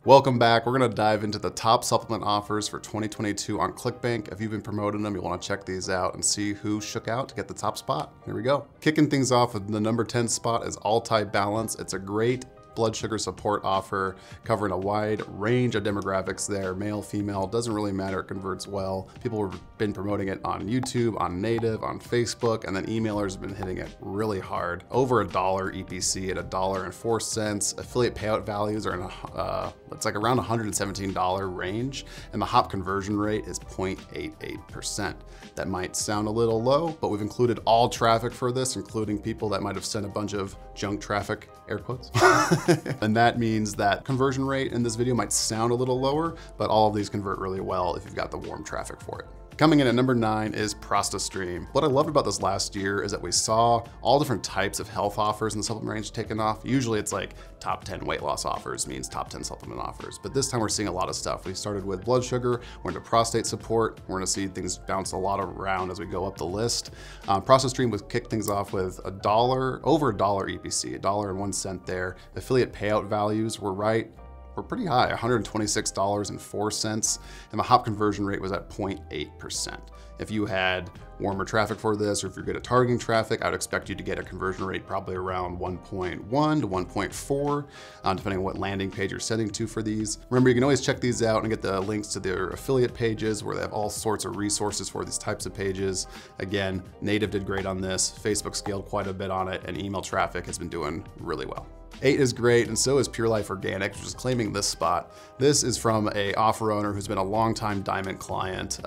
Welcome back. We're gonna dive into the top supplement offers for 2022 on ClickBank. If you've been promoting them, you'll wanna check these out and see who shook out to get the top spot. Here we go. Kicking things off with the number 10 spot is Altai Balance. It's a great blood sugar support offer covering a wide range of demographics there, male, female, doesn't really matter, it converts well. People have been promoting it on YouTube, on native, on Facebook, and then emailers have been hitting it really hard. Over $1 EPC at $1.04. Affiliate payout values are in it's like around $117 range, and the hop conversion rate is 0.88%. That might sound a little low, but we've included all traffic for this, including people that might have sent a bunch of junk traffic, air quotes. And that means that conversion rate in this video might sound a little lower, but all of these convert really well if you've got the warm traffic for it. Coming in at number 9 is ProstaStream. What I loved about this last year is that we saw all different types of health offers in the supplement range taken off. Usually it's like top 10 weight loss offers means top 10 supplement offers, but this time we're seeing a lot of stuff. We started with blood sugar, we're into prostate support, we're gonna see things bounce a lot around as we go up the list. ProstaStream would kick things off with over $1 EPC, $1.01 there. Affiliate payout values were pretty high, $126.04, and the hop conversion rate was at 0.8%. If you had warmer traffic for this, or if you're good at targeting traffic, I would expect you to get a conversion rate probably around 1.1 to 1.4, depending on what landing page you're setting to for these. Remember, you can always check these out and get the links to their affiliate pages where they have all sorts of resources for these types of pages. Again, native did great on this, Facebook scaled quite a bit on it, and email traffic has been doing really well. 8 is great, and so is PureLife Organics, which is claiming this spot. This is from a offer owner who's been a longtime Diamond client.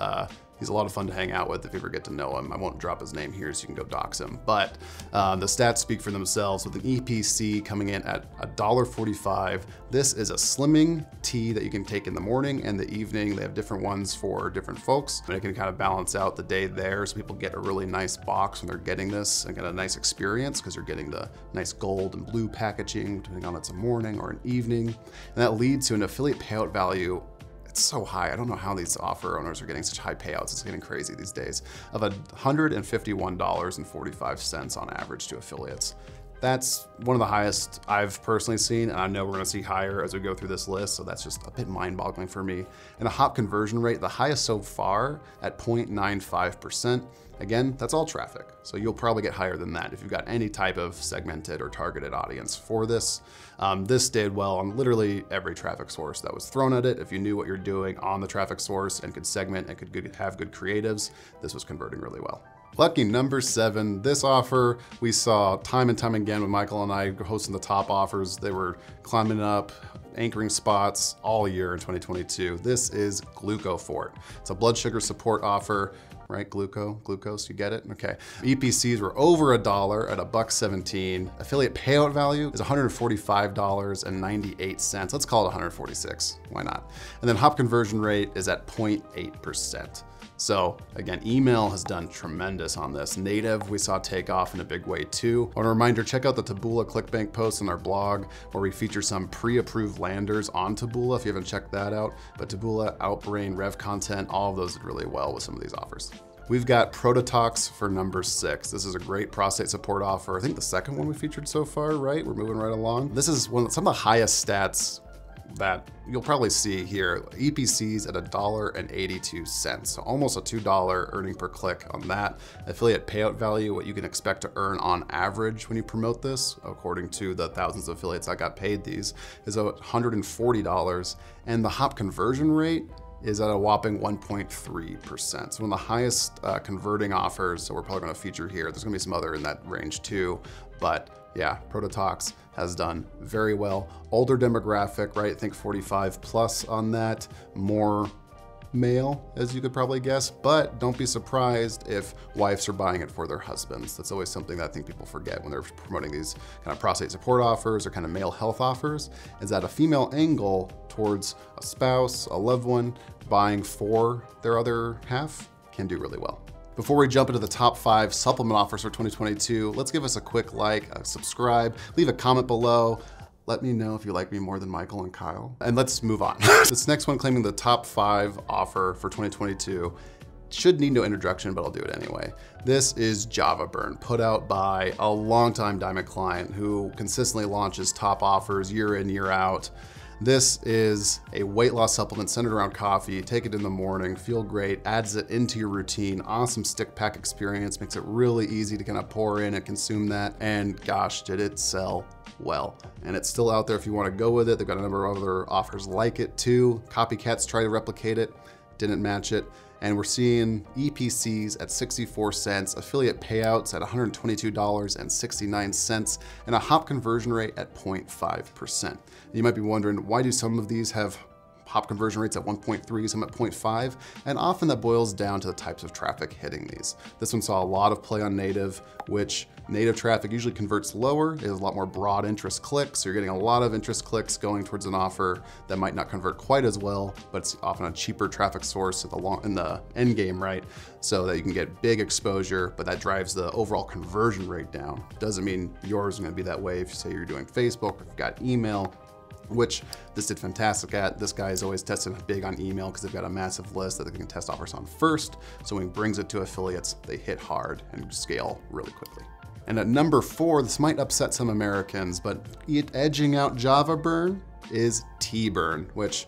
He's a lot of fun to hang out with if you ever get to know him. I won't drop his name here so you can go dox him. But the stats speak for themselves with an EPC coming in at $1.45. This is a slimming tea that you can take in the morning and the evening. They have different ones for different folks, and it can kind of balance out the day there so people get a really nice box when they're getting this and get a nice experience because you're getting the nice gold and blue packaging, depending on if it's a morning or an evening. And that leads to an affiliate payout value so high. I don't know how these offer owners are getting such high payouts. It's getting crazy these days, of $151.45 on average to affiliates. That's one of the highest I've personally seen, and I know we're gonna see higher as we go through this list, so that's just a bit mind-boggling for me. And a hop conversion rate, the highest so far at 0.95%. Again, that's all traffic, so you'll probably get higher than that if you've got any type of segmented or targeted audience for this. This did well on literally every traffic source that was thrown at it. If you knew what you're doing on the traffic source and could segment and could have good creatives, this was converting really well. Lucky number 7, this offer we saw time and time again with Michael and I hosting the top offers. They were climbing up, anchoring spots all year in 2022. This is GlucoFort. It's a blood sugar support offer, right? Glucose, you get it? Okay. EPCs were over $1 at $1.17. Affiliate payout value is $145.98. Let's call it 146, why not? And then hop conversion rate is at 0.8%. So again, email has done tremendous on this. Native, we saw take off in a big way too. On a reminder, check out the Taboola ClickBank post on our blog where we feature some pre-approved landers on Taboola if you haven't checked that out. But Taboola, Outbrain, Rev Content, all of those did really well with some of these offers. We've got ProstaStream for number 6. This is a great prostate support offer. I think the second one we featured so far, right? We're moving right along. This is some of the highest stats that you'll probably see here. EPCs at $1.82, so almost a $2 earning per click on that. Affiliate payout value, what you can expect to earn on average when you promote this, according to the thousands of affiliates that got paid these, is $140, and the hop conversion rate is at a whopping 1.3%. So one of the highest converting offers, so we're probably gonna feature here. There's gonna be some other in that range too, but yeah, ProstaStream has done very well. Older demographic, right? Think 45 plus on that, more male, as you could probably guess, but don't be surprised if wives are buying it for their husbands. That's always something that I think people forget when they're promoting these kind of prostate support offers or kind of male health offers, is that a female angle towards a spouse, a loved one, buying for their other half can do really well. Before we jump into the top 5 supplement offers for 2022, let's give us a quick like, subscribe, leave a comment below. Let me know if you like me more than Michael and Kyle. And let's move on. This next one claiming the top 5 offer for 2022 should need no introduction, but I'll do it anyway. This is Java Burn, put out by a longtime Diamond client who consistently launches top offers year in, year out. This is a weight loss supplement centered around coffee. Take it in the morning, feel great, adds it into your routine. Awesome stick pack experience, makes it really easy to kind of pour in and consume that. And gosh, did it sell well. And it's still out there if you want to go with it. They've got a number of other offers like it too. Copycats try to replicate it, didn't match it. And we're seeing EPCs at 64 cents, affiliate payouts at $122.69, and a hop conversion rate at 0.5%. You might be wondering, why do some of these have hop conversion rates at 1.3, some at 0.5, and often that boils down to the types of traffic hitting these. This one saw a lot of play on native, which native traffic usually converts lower. It has a lot more broad interest clicks, so you're getting a lot of interest clicks going towards an offer that might not convert quite as well, but it's often a cheaper traffic source in the end game, right? So that you can get big exposure, but that drives the overall conversion rate down. Doesn't mean yours is gonna be that way if you say you're doing Facebook, or if you've got email, which this did fantastic at. This guy is always testing big on email because they've got a massive list that they can test offers on first. So when he brings it to affiliates, they hit hard and scale really quickly. And at number 4, this might upset some Americans, but edging out Java Burn is Tea Burn, which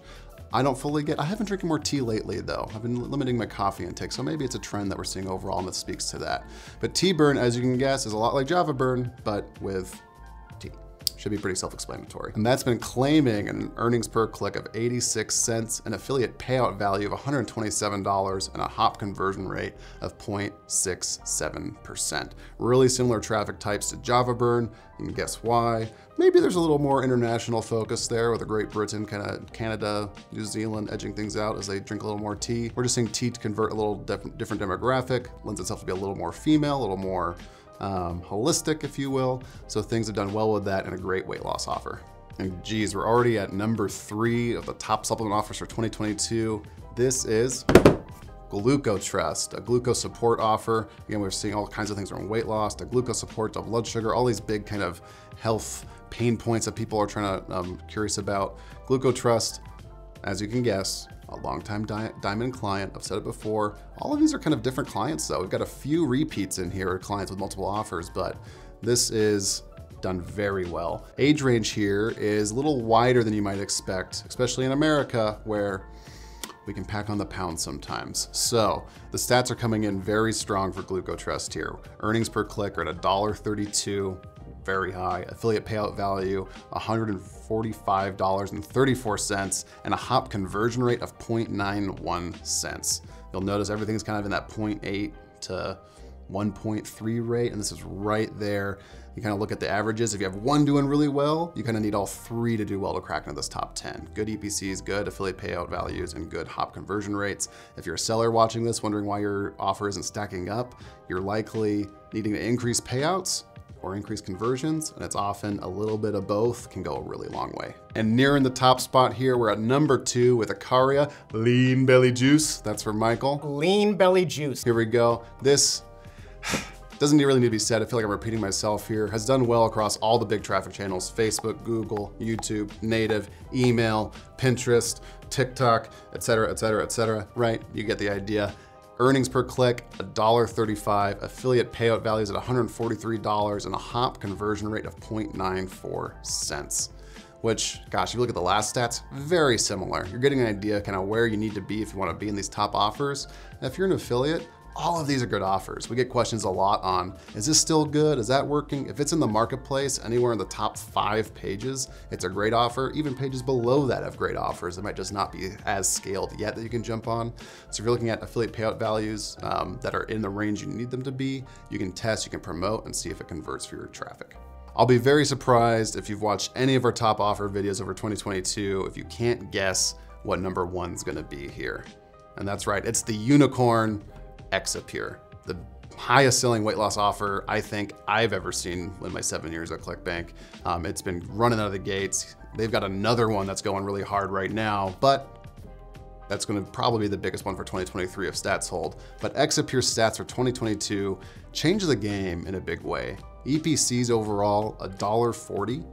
I don't fully get. I haven't drinking more tea lately though. I've been limiting my coffee intake, so maybe it's a trend that we're seeing overall and that speaks to that. But Tea Burn, as you can guess, is a lot like Java Burn, but with tea. Should be pretty self-explanatory. And that's been claiming an earnings per click of 86 cents, an affiliate payout value of $127, and a hop conversion rate of 0.67%. Really similar traffic types to Java Burn. You can guess why. Maybe there's a little more international focus there with a Great Britain, kind of Canada, New Zealand edging things out as they drink a little more tea. We're just seeing tea to convert a little different demographic, lends itself to be a little more female, a little more holistic, if you will. So things have done well with that and a great weight loss offer. And geez, we're already at number 3 of the top supplement offers for 2022. This is GlucoTrust, a glucose support offer. Again, we're seeing all kinds of things around weight loss, to glucose support, to blood sugar, all these big kind of health pain points that people are trying to curious about. GlucoTrust, as you can guess, a longtime Diamond client. I've said it before. All of these are kind of different clients though. We've got a few repeats in here, clients with multiple offers, but this is done very well. Age range here is a little wider than you might expect, especially in America where we can pack on the pounds sometimes. So the stats are coming in very strong for GlucoTrust here. Earnings per click are at $1.32. Very high. Affiliate payout value, $145.34, and a hop conversion rate of 0.91 cents. You'll notice everything's kind of in that 0.8 to 1.3 rate, and this is right there. You kind of look at the averages. If you have one doing really well, you kind of need all 3 to do well to crack into this top 10. Good EPCs, good affiliate payout values, and good hop conversion rates. If you're a seller watching this, wondering why your offer isn't stacking up, you're likely needing to increase payouts or increase conversions, and it's often a little bit of both, can go a really long way. And nearing the top spot here, we're at number 2 with Ikaria, Lean Belly Juice. That's for Michael. Lean Belly Juice. Here we go. This doesn't really need to be said. I feel like I'm repeating myself here. Has done well across all the big traffic channels: Facebook, Google, YouTube, native, email, Pinterest, TikTok, etc., etc., etc. Right? You get the idea. Earnings per click, $1.35. Affiliate payout values at $143 and a hop conversion rate of 0.94 cents. Which, gosh, if you look at the last stats, very similar. You're getting an idea kind of where you need to be if you want to be in these top offers. And if you're an affiliate, all of these are good offers. We get questions a lot on, is this still good? Is that working? If it's in the marketplace, anywhere in the top 5 pages, it's a great offer. Even pages below that have great offers. It might just not be as scaled yet that you can jump on. So if you're looking at affiliate payout values that are in the range you need them to be, you can test, you can promote, and see if it converts for your traffic. I'll be very surprised if you've watched any of our top offer videos over 2022 if you can't guess what number 1's gonna be here. And that's right, it's the unicorn Exipure, the highest selling weight loss offer I think I've ever seen in my 7 years at ClickBank. It's been running out of the gates. They've got another one that's going really hard right now, but that's gonna probably be the biggest one for 2023 if stats hold. But Exipure stats for 2022 change the game in a big way. EPCs overall, $1.40.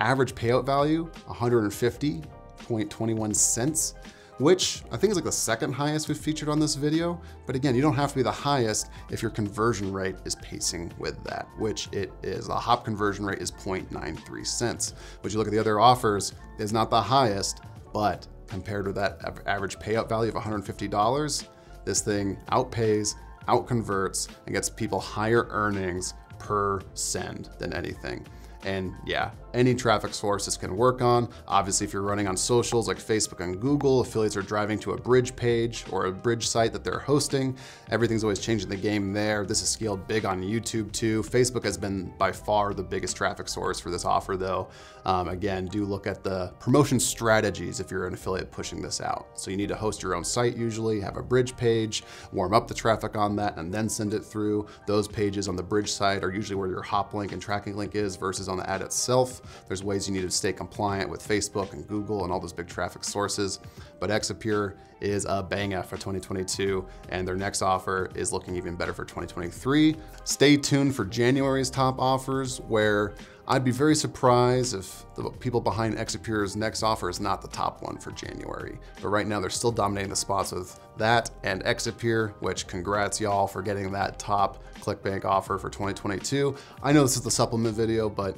Average payout value, 150.21 cents. which I think is like the second highest we've featured on this video. But again, you don't have to be the highest if your conversion rate is pacing with that, which it is. The hop conversion rate is 0.93 cents, which you look at the other offers is not the highest, but compared to that average payout value of $150, this thing outpays, outconverts, and gets people higher earnings per send than anything. And yeah, any traffic source this can work on. Obviously, if you're running on socials like Facebook and Google, affiliates are driving to a bridge page or a bridge site that they're hosting. Everything's always changing the game there. This is scaled big on YouTube too. Facebook has been by far the biggest traffic source for this offer though. Again, do look at the promotion strategies if you're an affiliate pushing this out. So you need to host your own site usually, have a bridge page, warm up the traffic on that, and then send it through. Those pages on the bridge site are usually where your hop link and tracking link is versus on the ad itself. There's ways you need to stay compliant with Facebook and Google and all those big traffic sources. But Exipure is a banger for 2022, and their next offer is looking even better for 2023. Stay tuned for January's top offers, where I'd be very surprised if the people behind Exipure's next offer is not the top one for January. But right now they're still dominating the spots with that and Exipure, which congrats y'all for getting that top ClickBank offer for 2022. I know this is the supplement video, but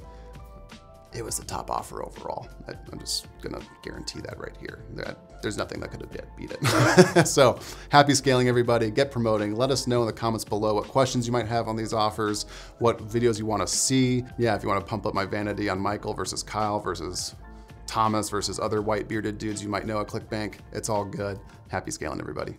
it was the top offer overall. I'm just gonna guarantee that right here. There's nothing that could have beat it. So happy scaling, everybody. Get promoting. Let us know in the comments below what questions you might have on these offers, what videos you wanna see. Yeah, if you wanna pump up my vanity on Michael versus Kyle versus Thomas versus other white bearded dudes you might know at ClickBank, it's all good. Happy scaling, everybody.